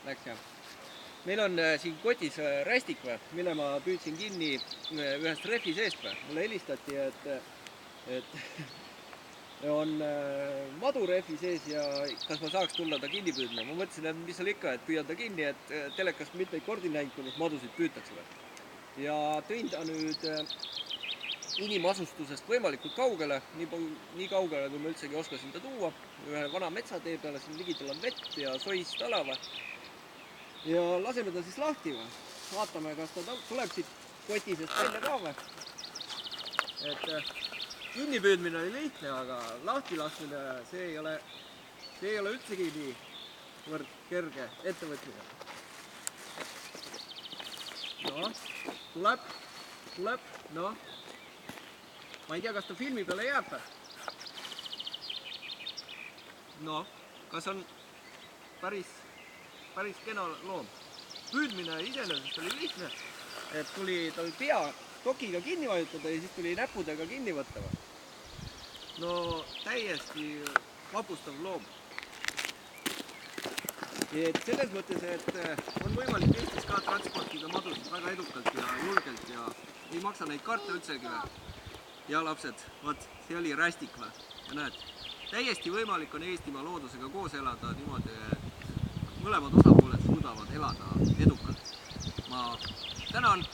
läks jah. Meil on siin kotis rästik, mille ma püüdsin kinni ühest rehvi seest. Mulle helistati, et on madu rehvi sees ja kas ma saaks tulla ta kinni püüdma. Ma mõtlesin, et mis seal ikka, et püüan ta kinni, et telekast mitmeid kordi näinud, kuidas madusid püütakse. Ja tõin ta nüüd inimasustusest võimalikult kaugele, nii kaugele, kui ma üldsegi oskasin ta tuua. Ühe vana metsatee peale, siin ligital on vett ja soist ala. Ja laseme ta siis lahti. Vaatame, kas ta tuleb siit kotisest välja ka. Et kinnipüüdmine oli lihtne, aga lahti laskmine, see ei ole üldsegi nii võrd kerge ettevõtmine. No, tuleb, no. Ma ei tea, kas ta filmi peale jääb. No, kas on päris kena loom. Püüdmine iseenesest oli lihtne, et tuli tal pea tokiga kinni vajutada ja siis tuli näppudega kinni võtta. No täiesti vapustav loom. Et selles mõttes, et on võimalik Eestis ka transportida madusid väga edukalt ja julgelt ja ei maksa neid karta üldsegi. Ja lapsed, võt, see oli rästik. Ja näed, täiesti võimalik on Eestimaa loodusega koos elada niimoodi, et mõlemad osapooled suudavad elada edukalt. Ma tänan!